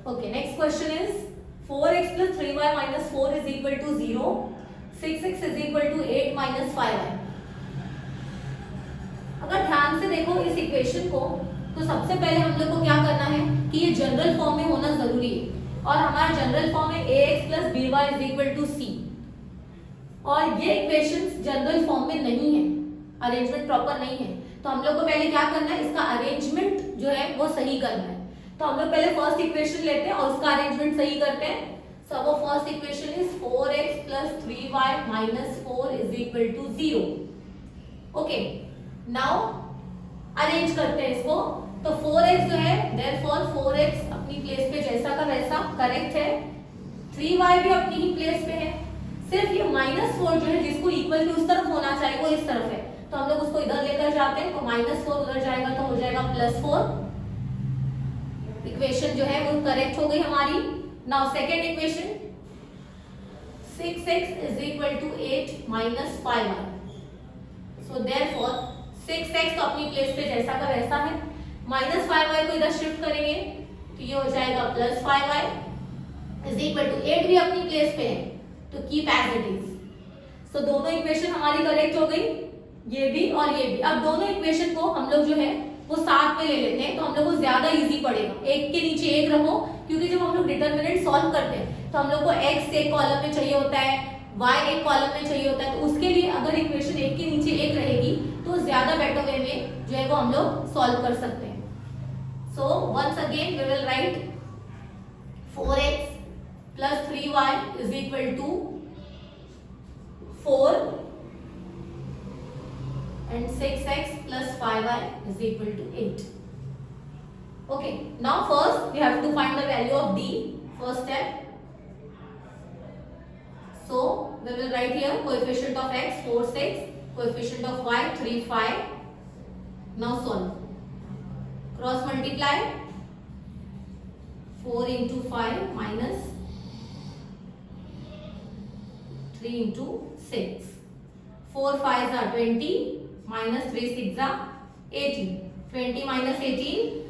Okay, next question is 4x plus 3y minus 4 is equal to 0. 6x is equal to 8 minus 5y. अगर ध्यान से देखो इस equation को, तो सबसे पहले हम लोग को क्या करना है कि ये जनरल फॉर्म में होना जरूरी है, और हमारा जनरल फॉर्म है ax plus by is equal to c, और ये इक्वेशंस जनरल फॉर्म में नहीं है, अरेंजमेंट प्रॉपर नहीं है, तो हम लोग को पहले क्या करना है, इसका अरेंजमेंट जो है वो सही करना है। तो हम लोग पहले फर्स्ट इक्वेशन लेते हैं और उसका अरेंजमेंट सही करते हैं। सो अब first equation is 4x plus 3y minus 4 is equal to 0. Okay, now arrange करते हैं इसको। तो 4x जो है, देयरफॉर 4x अपनी प्लेस पे जैसा का वैसा करेक्ट है, 3y भी अपनी ही प्लेस पे है, सिर्फ ये -4 जो है जिसको इक्वल टू उस तरफ होना चाहिए वो इस तरफ है, तो हम लोग उसको इधर लेकर जाते हैं, तो -4 उधर जाएगा तो हो जाएगा +4। इक्वेशन जो है वो करेक्ट हो गई हमारी। Now second equation 6x is equal to 8 minus 5y. So therefore 6x तो अपनी प्लेस पे जैसा का वैसा है, -5y को इधर शिफ्ट करेंगे तो ये हो जाएगा +5y is equal to 8 भी अपनी प्लेस पे है, तो कीप एज इट इज। सो दोनों इक्वेशन हमारी करेक्ट हो गई, ये भी और ये भी। अब दोनों इक्वेशन को हम लोग जो है वो साथ में ले लेते हैं, तो हम लोग को ज्यादा इजी पड़ेगा, एक के नीचे एक रहो, क्योंकि जब हम लोग डिटरमिनेंट सॉल्व करते हैं तो हम लोग को x एक कॉलम में चाहिए होता है, y एक कॉलम में चाहिए होता है, तो उसके लिए अगर इक्वेशन एक के नीचे एक रहेगी तो ज्यादा बेटर वे में जो है वो हम लोग सॉल्व कर सकते हैं। So once again we will write 4x plus 3y is equal to 4 and 6x plus 5y is equal to 8. Okay, now first we have to find the value of d, first step. So we will write here coefficient of x 4 6, coefficient of y 3 5. Now solve. Cross multiply 4 into 5 minus 3 into 6. 4 5s are 20 minus 3 6s are 18. 20 minus 18,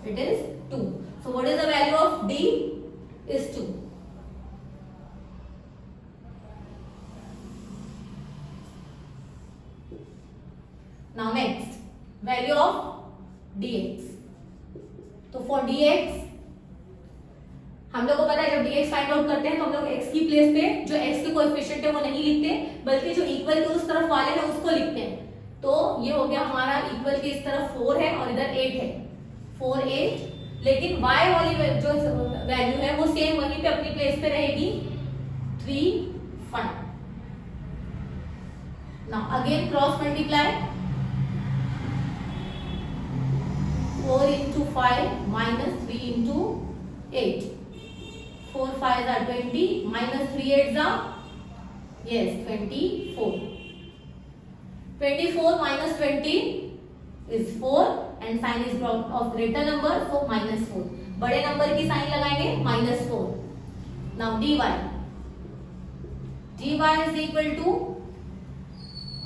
it is 2. So what is the value of d? Is 2. Now next, value of dx. तो for dx हम लोग को पता है जब dx find out करते हैं तो हम लोग x की प्लेस पे जो x के कोएफिशिएंट है वो नहीं लिखते, बल्कि जो इक्वल के उस तरफ वाले हैं उसको लिखते हैं। तो ये हो गया हमारा इक्वल के इस तरफ 4 है और इधर 8 है, 4 8, लेकिन y वाली जो वैल्यू है वो सेम वहीं पे अपनी प्लेस पे रहेगी 3 5। Now again cross multiply 4 into 5 minus 3 into 8. 4 5s are 20 minus 3 8s are, yes, 24. 24 minus 20 is 4 and sign is of greater number, so minus 4. बड़े नंबर की साइन लगाएंगे -4. Now dy is equal to,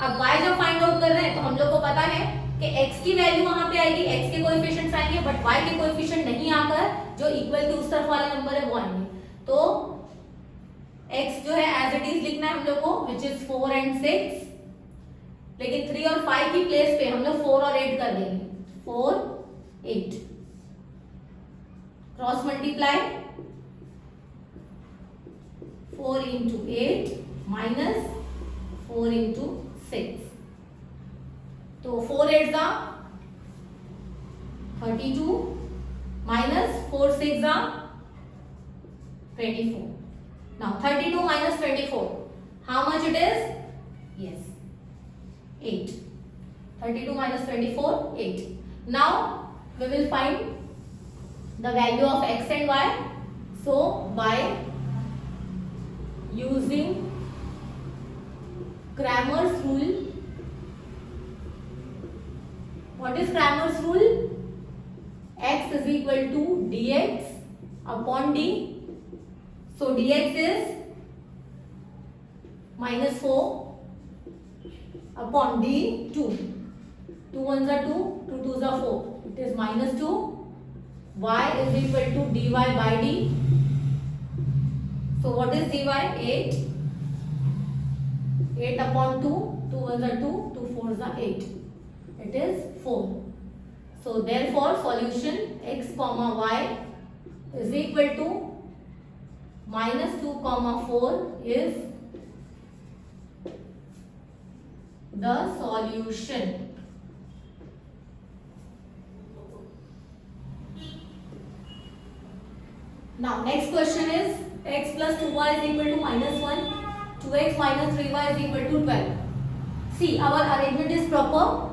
अब y जब find out कर रहे हैं तो हम लोग को पता है कि x की वैल्यू वहां पे आएगी, x के कोएफिशिएंट्स आएंगे, बट y के कोएफिशिएंट नहीं आकर जो इक्वल के उस तरफ वाले नंबर है वो आएंगे, तो x जो है एज इट इज लिखना है हम लोग को, व्हिच इज 4 and 6, लेकिन 3 और 5 की प्लेस पे हम लोग 4 और 8 कर देंगे, 4 8। Cross multiply 4 into 8 minus 4 into 6, तो 4 8s are 32 minus 4 6s are 24. Now 32 minus 24, how much it is? Yes, 8. 32 minus 24, 8. Now we will find the value of x and y. So by using Cramer's rule, what is Cramer's rule? X is equal to dx upon d. So dx is -4 upon d 2. 2 1s are 2, 2 2s are 4. It is -2 y is equal to dy by d. So what is dy? 8. 8 upon 2. 2 1s are 2. 2 4s are 8. It is 4. So therefore solution x comma y is equal to minus 2 comma 4 is the solution. Now next question is x plus 2y is equal to minus 1, 2x minus 3y is equal to 12. See, our arrangement is proper.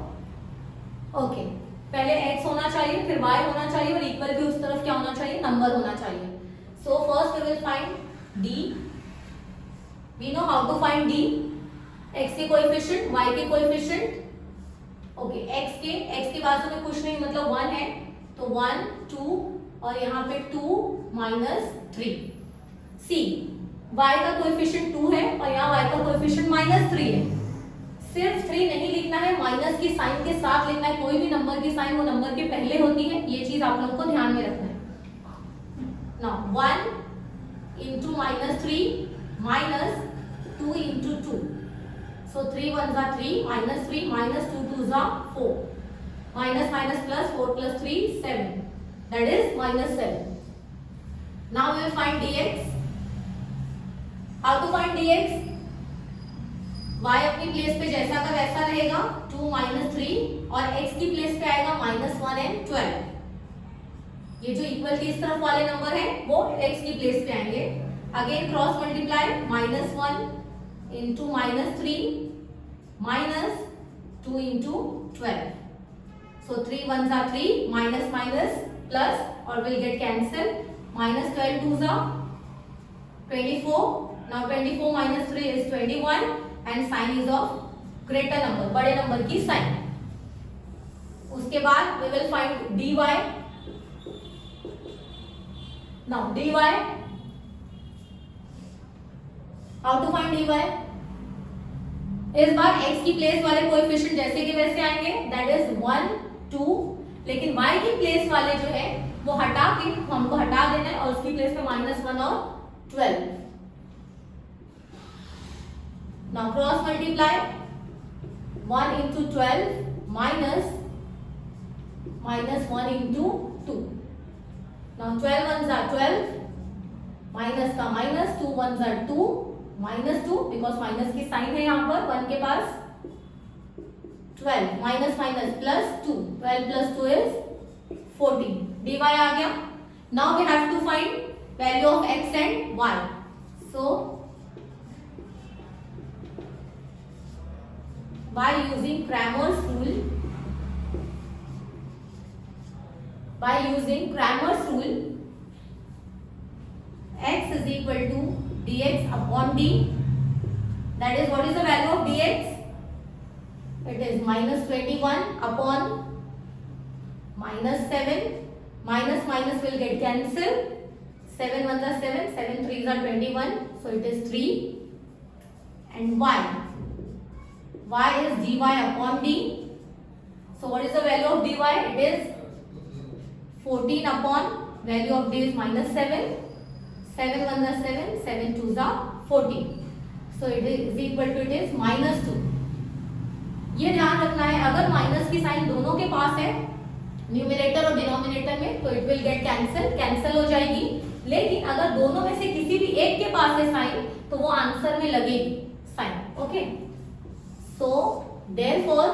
Okay, पहले x होना चाहिए, फिर y होना चाहिए और equal भी उस तरफ क्या होना चाहिए, नंबर होना चाहिए. So first we will find d. We know how to find d. x के कोएफिशिएंट, y के कोएफिशिएंट. ओके, x के बाजू में कुछ नहीं, मतलब 1 है, तो 1 2 और यहाँ पे 2 minus 3. सी, y का कोएफिशिएंट 2 है और यहाँ y का कोएफिशिएंट -3 है. सिर्फ 3 नहीं लिखना है, माइनस की साइन के साथ लिखना है. कोई भी नंबर की साइन वो नंबर के पहले होती है, ये चीज आप लोगों को ध्यान में रखना है. Now 1 into -3 minus 2 into 2. So 3 1s are 3, minus 3 minus 2 2s are 4. Minus minus plus 4 plus 3 7. That is minus 7. Now we will find dx. How to find dx? y अपनी प्लेस पे जैसा का वैसा रहेगा, 2 minus 3 और x की place पे आएगा -1 and 12. ये जो इक्वल की इस तरफ वाले नंबर है वो x की प्लेस पे आएंगे. Again cross multiply, -1 into -3 minus 2 into 12. So 3 1s are 3, minus minus plus or will get cancelled. Minus 12 2s are 24. Now 24 minus 3 is 21 and sign is of greater number, बड़े number की sign. उसके बाद we will find dy. Now dy, how to find dy? इस बार x की place वाले coefficient जैसे के वैसे आएंगे, दैट इज 1 2. लेकिन y की प्लेस वाले जो है वो हटा के हमको हटा देना है और उसकी प्लेस पे -1 और 12. Now cross multiply, 1 into 12 minus 1 into 2. Now 12 1s are 12, minus का minus, 2 1s are 2, -2 because minus की साइन है यहाँ पर 1 के पास. 12 minus minus plus 2, 12 plus 2 is 14. dy आ गया. Now we have to find value of x and y. So by using Cramer's rule, x is equal to dx upon d. That is, what is the value of dx? It is -21 upon -7. Minus minus will get cancelled. 7 1s are 7, 7 3s are 21. So it is 3. And y is dy upon d. So what is the value of dy? It is 14 upon value of d is -7. 7 1s are 7, 7 2s are 14. So it is equal to, it is -2. ये ध्यान रखना है, अगर minus की sign दोनों के पास है numerator और डिनोमिनेटर में तो इट विल गेट कैंसिल हो जाएगी. लेकिन अगर दोनों में से किसी भी एक के पास है साइन तो वो आंसर में लगेगी sign. Okay, so therefore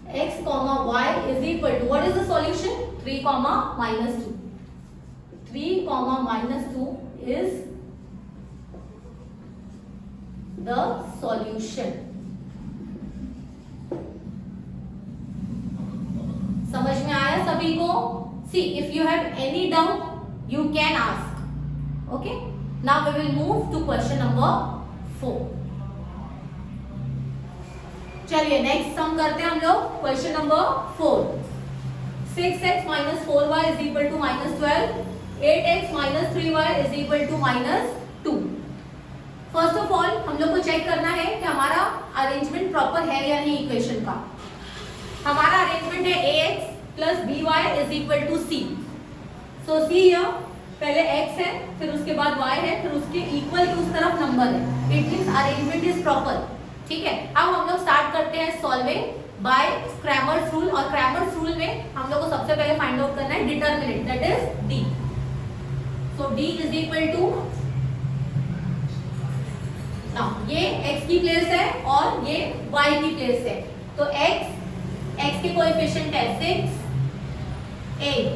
x y is equal to, what is the solution? 3 -2. 3 -2 is the solution. समझ में आया सभी को? See, if you have any doubt, you can ask. Okay? Now we will move to question number 4. चलिए next sum करते हैं हम लोग. Question number 4. 6x minus 4y is equal to -12. 8x minus 3y is equal to -2. First of all हम लोग को check करना है कि हमारा अरेंजमेंट प्रॉपर है या नहीं इक्वेशन का. हमारा अरेंजमेंट है ax plus by is equal to c. So see here पहले x है, फिर उसके बाद y है, फिर उसके इक्वल की उस तरफ नंबर है। It means arrangement is proper. ठीक है, अब हम लोग स्टार्ट करते हैं सॉल्विंग बाय क्रैमर्स रूल। और क्रैमर्स रूल में हम लोग को सबसे पहले फाइंड आउट करना है determinant, that is d। So d is equal to, now ये x की प्लेस है और ये y की प्लेस है, तो x के कोएफिशिएंट है 6, 8,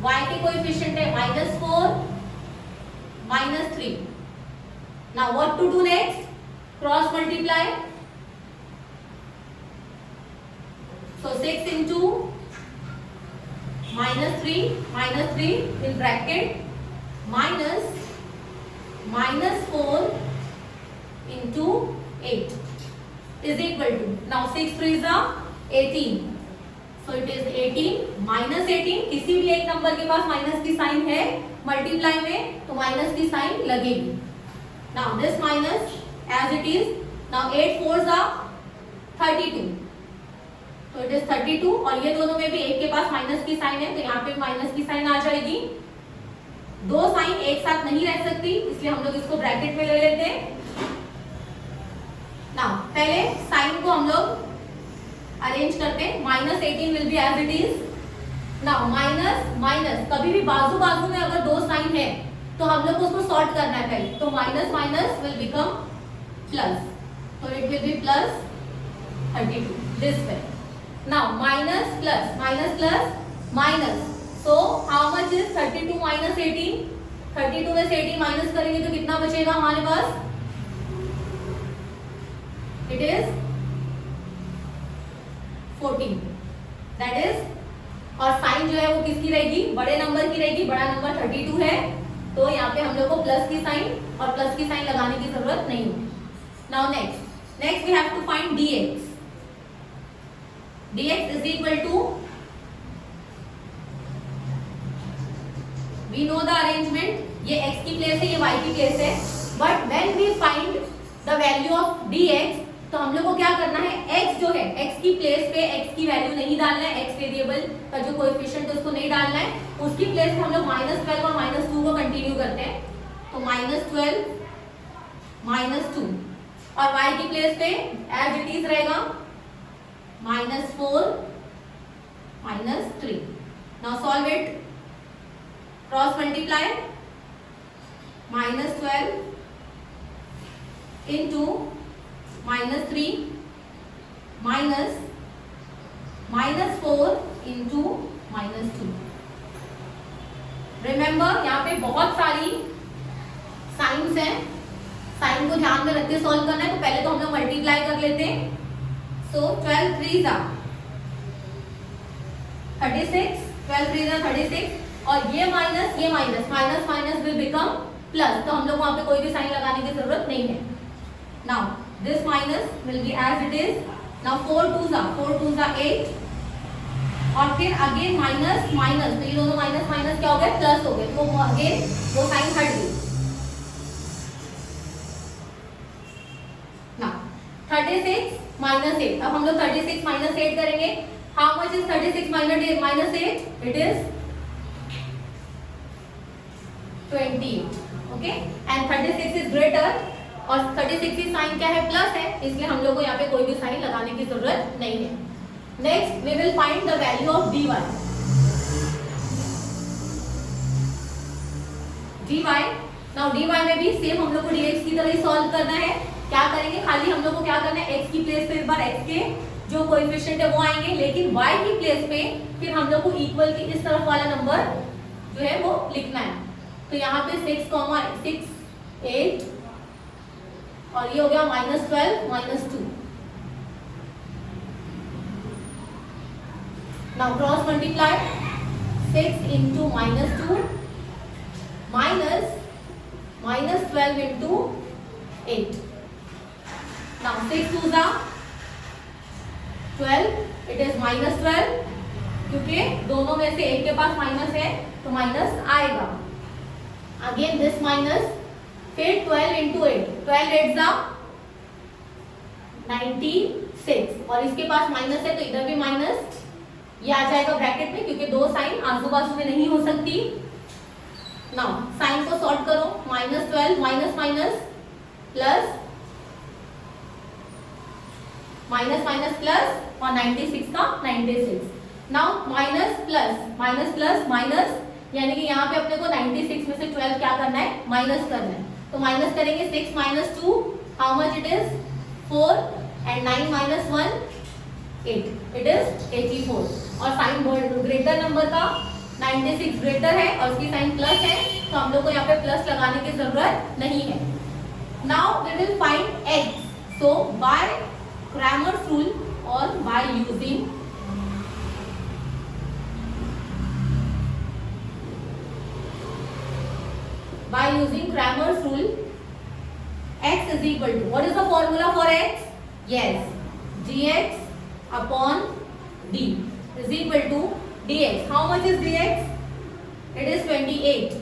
y के कोएफिशिएंट है -4, -3। Now what to do next? Cross multiply. So 6 into -3 in bracket -4 into 8 is equal to, now 6 3s are 18, so it is 18 minus 18। किसी भी एक नंबर के पास माइनस की साइन है मल्टीप्लाई में तो माइनस की साइन लगेगी। now this minus as it is, now 8 4s are 32, तो it is 32। और ये दोनों में भी एक के पास माइनस की साइन है तो यहाँ पे माइनस की साइन आ जाएगी। दो साइन एक साथ नहीं रह सकती, इसलिए हम लोग इसको ब्रैकेट में ले लेते हैं। नाउ पहले साइन को हम लोग अरेंज करते हैं। -18 will be as it is. Now minus कभी भी बाजू बाजू में अगर दो साइन है तो हम लोग को उसको सॉर्ट करना है पहले, तो minus minus will become plus, तो it will be plus 32 this way. Now minus plus minus, so how much is 32 minus 18? 32 में से 18 माइनस करेंगे तो कितना बचेगा हमारे पास? It is 14, that is. और साइन जो है वो किसकी रहेगी? बड़े नंबर की रहेगी। बड़ा नंबर 32 है तो यहाँ पे हम लोग को प्लस की साइन और प्लस की साइन लगाने की जरूरत नहीं होगी। Now next we have to find dx। dx is equal to, we know the arrangement, ये x की प्लेस है, ये y की प्लेस है, but when we find the value of dx तो हम लोग को क्या करना है? x जो है x की प्लेस पे x की वैल्यू नहीं डालना है, x वेरिएबल का जो कोएफिशिएंट है उसको नहीं डालना है, उसकी प्लेस पे हम लोग -12 और -2 को कंटिन्यू करते हैं, तो -12 -2। और y की प्लेस पे एज इट इज रहेगा -4 -3। Now solve it, cross multiply, -12 into -3 -4 into -2। Remember यहाँ पे बहुत सारी साइंस हैं, साइन को ध्यान में रखते सॉल्व करना है। तो पहले तो हम लोग मल्टीप्लाई कर लेते हैं। सो 12 3s are 36, 12 3s are 36, और ये माइनस विल बिकम प्लस, तो हम लोग वहां पे कोई भी साइन लगाने की जरूरत नहीं है। Now this minus will be as it is. Now 4 2s are 8, और फिर अगेन माइनस, तो ये दोनों माइनस क्या हो गए? प्लस हो गए, तो अगेन वो साइन हट गई। नाउ 36 -8, अब हम लोग 36 -8 करेंगे। How much is 36 -8? It is 28, okay. And 36 is greater, और 36 की साइन क्या है? प्लस है, इसलिए हम लोग को यहाँ पे कोई भी साइन लगाने की जरूरत नहीं है। Next we will find the value of dy। Now dy में भी सेम हम लोग को dx की तरह ही सॉल्व करना है। क्या करेंगे? खाली हम लोग को क्या करना है? x की प्लेस पे एक बार x के जो कोएफिशिएंट है वो आएंगे, लेकिन y की प्लेस पे फिर हम लोग को इक्वल की इस तरफ वाला नंबर जो है वो लिखना है। तो यहाँ पे 6, 8, और ये हो गया -12 -2। Now cross multiply, 6 into -2 -12 into 8। Now 6 2s are 12, it is -12, क्योंकि दोनों में से एक के पास माइनस है तो माइनस आएगा। अगेन दिस माइनस, फिर 12 into 8, 12 8s are 96, और इसके पास माइनस है तो इधर भी माइनस, ये आ जाएगा ब्रैकेट में, क्योंकि दो साइन आजू बाजू में नहीं हो सकती। नाउ साइन को सॉर्ट करो, -12 minus minus plus minus minus plus और 96 का 96। नाउ माइनस प्लस माइनस, यानी कि यहाँ पे अपने को 96 में से 12 क्या करना है, माइनस करना है। तो माइनस करेंगे 6 minus 2, how much it is 4, and 9 minus 1 8, it is 84। और साइन ग्रेटर नंबर का 96 ग्रेटर है और उसकी साइन प्लस है, तो हम लोग को यहाँ पे प्लस लगाने की जरूरत नहीं है। Now we will find x, so by Cramer's rule or by using Cramer's rule, x is equal to, what is the formula for x? Yes, dx upon d is equal to dx. How much is dx? It is 28.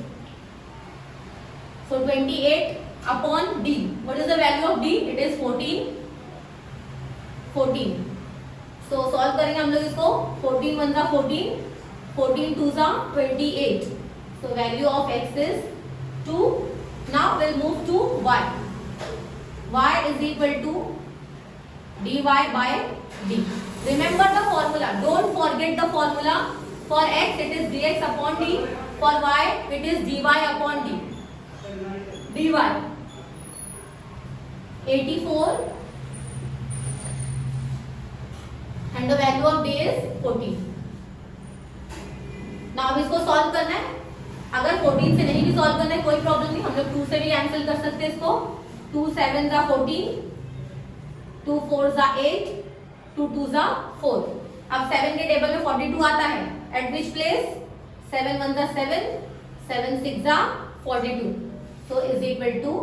So 28 upon d. What is the value of d? It is 14. So solve करेंगे हम लोग इसको, 14 1 जा 14, 14 2 जा 28. So value of x is 2. Now we'll move to y. Y is equal to dy by d. Remember the formula. Don't forget the formula. For x it is dx upon d. For y it is dy upon d. dy 84. And the value of d is 14. Now इसको solve करना है। अगर 14 से नहीं भी solve करना है कोई प्रॉब्लम नहीं, हम लोग 2 से भी कैंसिल कर सकते हैं इसको। 2 7 जा 14, 2 4 जा 8, 2 2 जा 4। अब 7 के टेबल में 42 आता है, एट विच प्लेस? 7 1 जा 7, 7 6 जा 42, so is equal to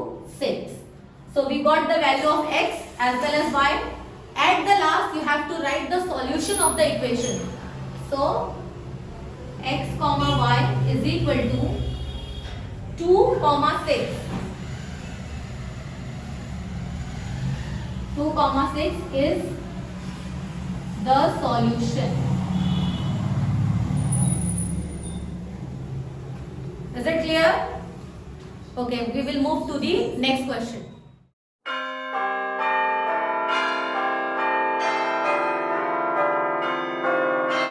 6. So we got the value of x as well as y. At the last you have to write the solution of the equation. So x comma y is equal to 2 comma 6. 2 comma 6 is the solution. Is it clear? Okay, we will move to the next question.